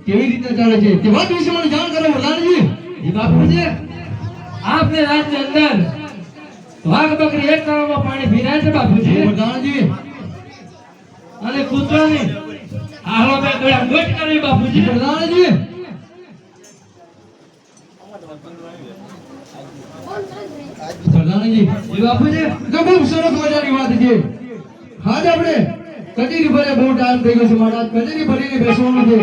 કેવી રીતે ચાલે છે તે વાત વિશે મને જાણ કરો પ્રધાનજી. જી બાપુજી, આપને રાજની અંદર વાઘ બકરી એક તળાવમાં પાણી પીરાય છે બાપુજી. પ્રધાનજી અને કૂતરાની આહલો બે ગળા ગોટ કરવી બાપુજી. પ્રધાનજી પ્રધાનજી જી બાપુજી, તો ખૂબ સરસ મજાની વાત છે. આજ આપણે કચેરી ભરે બહુ ટાઈમ થઈ ગયો છે મારા. કચેરી ભરીને બેસવાનું છે.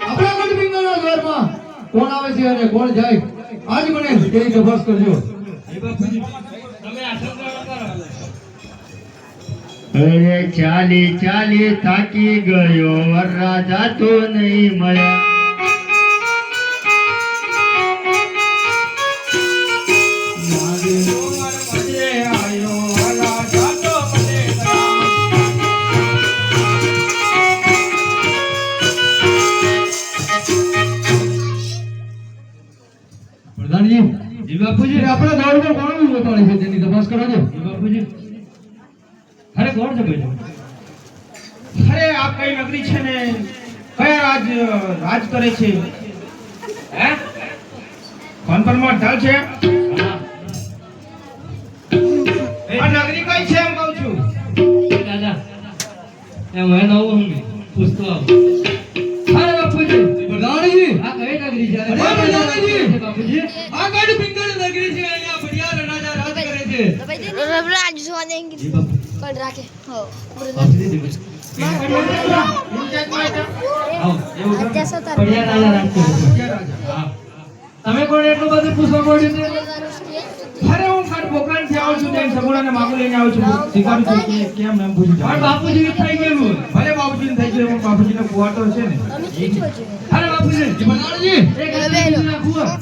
આપણા ગઢપિંગળના દ્વારમાં કોણ આવે છે અને કોણ જાય આજ મને તેની તપાસ કરજો. જી બાપુજી, તમે આ સંગ્રહ કરો. અરે ચાલી ચાલી થાકી ગયો વરરાજા તો નહીં મળ્યા. પ્રધાનજી જી બાપુજી, આપણા દ્વાર પર કોણ ઉતારે છે તેની તપાસ કરાજો. જી બાપુજી, અરે કોણ છે ભાઈ? અરે આ કઈ નગરી છે ને કયા રાજ કરે છે? હે કોણ પર ઢાલ છે? આ નગરી કઈ છે એમ કહું છું. દાદા એમ હોય નવું હું પૂછતો આવું. અરે બાપુજી, પ્રધાનજી આ કઈ નગરી છે? અરે પ્રધાનજી, બાપુજી, આ ગઢપિંગળ નગરી છે. અહીંયા બડિયાર રાજા રાજ કરે છે. રાજ સોને જી બાપુ, કડ રાખે હો બાપુજી દિવસ આવો એવું કરો. પડ્યા રાજા રાજ કરે છે. હા. તમે કોણ એટલું બધું પૂછવા પડ્યું છે? અરે હું કાટ બોકાન થી આવું છું તેમ સગુણાને માગું લઈને આવું છું. શીખાડું છું કે કેમ એમ પૂછું છું. પણ બાપુજી થઈ ગયેલું. ભલે બાપુજીને થઈ ગયું પણ બાપુજીનો કુવા તો છે ને. અરે બાપુજી, પ્રધાનજી એક ના કુવા.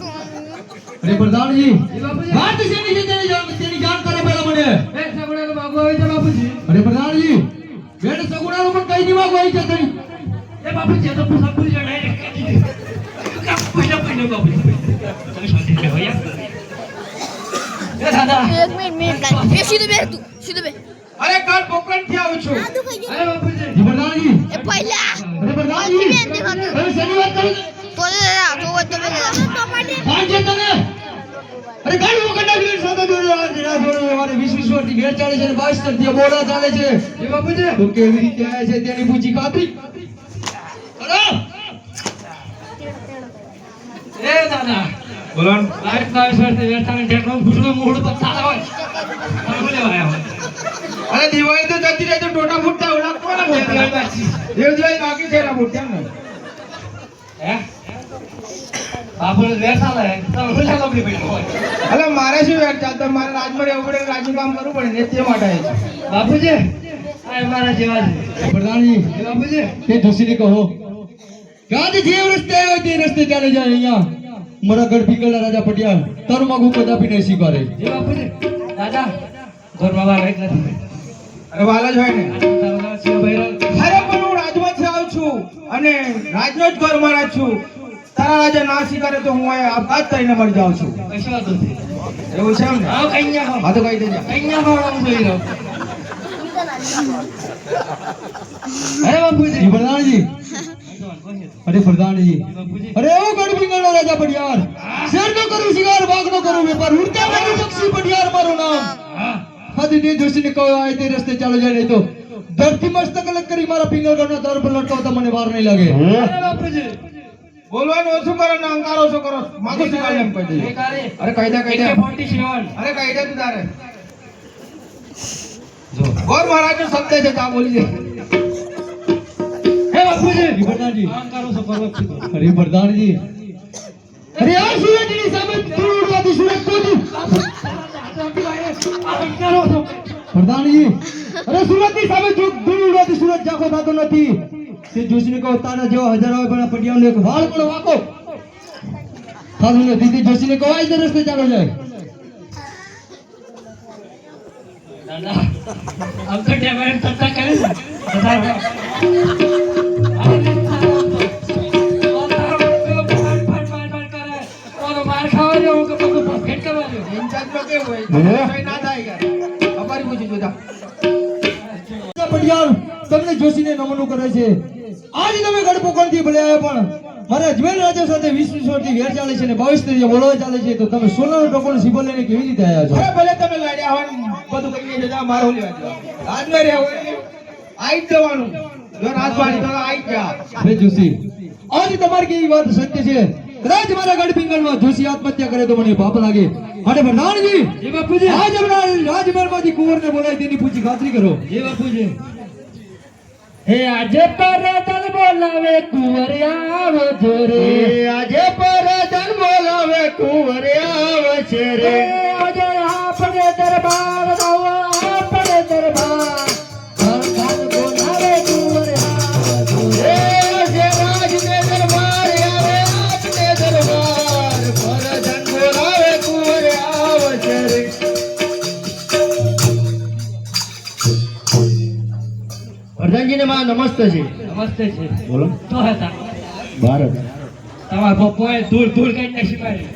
અરે પ્રધાનજી જી બાપુજી, વાત શેની છે તેની જાણ કરો પહેલા મને. એક સગડાનો માગો આવી છે બાપુજી. અરે પ્રધાનજી બેટ સગુણાનું પણ કઈ દિમાગ હોય છે તેની. એ બાપુજી, આ તો પૂછા પૂછા ડાયરેક્ટ કહી દીધું. પૂછા પૂછા બાપુજી. તમે શાંતિ રહો યાર. એ દાદા, એક મિનિટ સીધું બે તું સીધું બે અરે કાટ બોકાન થી આવું છું. આ દુખાઈ ગયું અરે બાપુજી, જી પ્રધાનજી એ પહેલા અરે પ્રધાનજી બેન દેખાતું અરે શેની વાત કરી તો તો હોય તો બે પાંચ છે તને. અરે ગાડી વગરના વિલેજ સાથે જોડે મારે 20 વર્ષથી ઘેર ચાલે છે અને 22 વર્ષથી બોડા ચાલે છે. એ બાપુજી, તો કેવી રીતે આવે છે તેની પૂછી ખાતરી કરો. એ દાદા, બોલો ને. લાઈટ ના વિશ્વાસ થી વેઠાને ટેકનો ફૂટનો મૂળ પર ચાલે હોય. તમે બોલે આયા હોય. અરે દિવાળી તો જતી રહી તો ટોટા ફૂટતા ઓળખ કોને બોલતા? દેવજીભાઈ બાકી છે ના બોલતા ને. હે? બાપુને વેઠા લે. તમે બોલે લબડી પડી હોય. અરે મારે શું વેટ ચાલતો મારે રાજમાં રહેવું પડે રાજનું કામ કરવું પડે ને તે માટે આવ્યો છું. બાપુજી, આ અમારા જેવા છે. પ્રધાનજી એ બાપુજી, તે ધસીને કહો કે આજે જે રસ્તે આવ્યો તે રસ્તે ચાલે જાય. અહીંયા મારા ગઢપિંગળના રાજા પટિયાલ તારું માગું કદાપી નહીં સ્વીકારે. એ બાપુજી, દાદા ઘરમાં વાળા એક નથી. અરે વાલા જ હોય ને. તારો નામ શિવભાઈ રાવ. અરે પણ હું રાજમાંથી આવું છું અને રાજનો જ ઘર મારા છું. તારા રાજા ના સ્વીકારે તો હું અહીંયા આપઘાત કરીને મરી જાઉં છું. કશો વાંધો નથી. એવું છે એમ ને? આવો કન્યા હો. હા તો કહી દેજો. કન્યા વાળા હું જોઈ રહ્યો. અરે બાપુજી, જી પ્રધાનજી અરે પ્રધાનજી બાપુજી, અરે ઓ ગઢપિંગળના રાજા પટિયાલ શેર નો કરું શિકાર વાઘ નો કરું વેપાર ઉડતા મારું પક્ષી પટિયાલ મારું નામ. હા, હાથી તે જોશીને કહો આ તે રસ્તે ચાલો જાય નહીં તો ધરતી મસ્તક અલગ કરી મારા પિંગળગઢના દર પર લટકાવતા મને વાર નહીં લાગે. અરે બાપુજી, બોલવાનું ઓછું કરો ને અહંકાર ઓછો કરો. માગું સ્વીકારે એમ કહી દેજો. એક આરે અરે કહી દે કહી દે. AK-47. અરે કહી દે તું તારે. ગોર મહારાજ નો શબ્દ છે તા બોલી દે. હે બાપુજી હરી પ્રધાનજી અહંકારો સો પર્વત છે હરી પ્રધાનજી અરે આ સુરતની સામે ધૂળ ઉડવાથી સુરત પહોંચી અહંકારો સો પ્રધાનજી અરે સુરતની સામે ધૂળ ઉડવાથી સુરત જાખો થતો નથી તે જોશીને કહો તારા જેવા હજારો હોય પણ આ પટિયાનો એક વાળ પણ વાકો ખાધું નથી તે જોશીને કહો આજ રસ્તે ચાલો જાય દાદા अब तो डेवलप करता करे ना मार खावा जो भेट करवा जो ઇન્ચાર્જ નો કેવું હોય કઈ ના થાય યાર અમારી પૂછી જોતા પટિયાલ તમને જોશીને નમનું કરે છે આજ તમે ગઢપોકણથી ભલે આવ્યા પણ મારા અજમેર રાજા સાથે 20 વર્ષથી વેર ચાલે છે ને 22 તરીકે બોલવા ચાલે છે તો તમે સોનાનો ટોકોનો સિંબલ લઈને કેવી રીતે આવ્યા છો અરે ભલે તમે લડ્યા હોય ને બધું કહીએ જતા મારો લેવા જાવ રાજમાં રહેવું હોય આઈ જ જવાનું જો રાજવાડી તો આઈ જ જા અરે જોશી આજ તમારી કેવી વાત સત્ય છે કદાચ મારા ગઢપિંગલમાં જોશી આત્મહત્યા કરે તો મને પાપ લાગે માટે પ્રધાનજી जी बापूजी આજ હમણાં રાજમહેલમાંથી કુંવરને બોલાવી તેની પૂછી ખાતરી કરો जी बापूजी हे આજે પરદન બોલાવે કુંવરિયા વજરે આજે પરધન બોલાવે કુંવરિયા વછરે આજે આપણે દરબાર દાવા આપણે દરબાર પરદન બોલાવે કુંવરિયા વજરે આજે રાજને દરબાર આવે આપને દરબાર પરધન બોલાવે કુંવરિયા વછરે પ્રધાનજીને માં નમસ્તે છે નમસ્તે છે બોલો તો હતા ભારત તમારા પપ્પાએ ધૂળ ધૂળ કઈ નાખી પાડી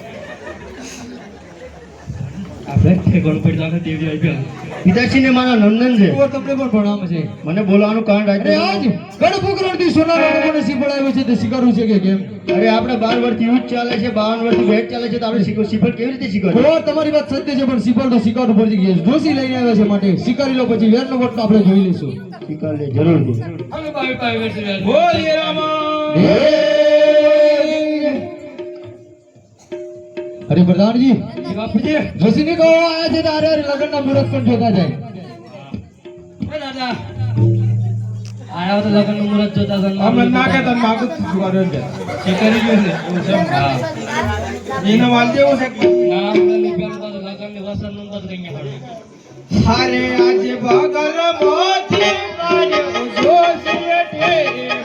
આપણે ઠેકોણ પડતા નથી એવી આવી પિતાશ્રીને મારા નંદન છે કુંવર તમને પણ પ્રણામ છે મને બોલાવાનું કારણ અરે આજ ગઢપોકરણથી સોનાનો ટોકોનો સિંબલ આવ્યો છે તે સ્વીકારવું છે કે કેમ અરે આપણે 12 વર્ષથી યુદ્ધ ચાલે છે 52 વર્ષથી ભેટ ચાલે છે તો આપણે સિફર કેવી રીતે શીખવા કુંવર તમારી વાત સત્ય છે પણ સિંબલ તો સ્વીકારવું પડશે કે જોશી લઈને આવ્યા છે માટે સ્વીકારી લો પછી વેરનો વટ આપણે જોઈ લઈશું શીખવા લે જરૂરથી અમે બાવી બાવી બેસી બોલીએ રામા હરે પ્રધાનજી જી બાપુજી જોશીને કહો આયા છે તારે લગ્નના મુહૂર્ત પણ જોતા જાય ઓ દાદા આયા તો લગનનું મુહૂર્ત જોતા હતા અમે ના કહેતા માગું જ સુવાડ્યો છે છે કરી ગયું છે એવું છે હા એને વાલ જેવું છે નામ લલી પેલ તો લગનની વસન નંબર કઈ પડે હારે આજે બગલ મોથી મારે જોશી ઠેરે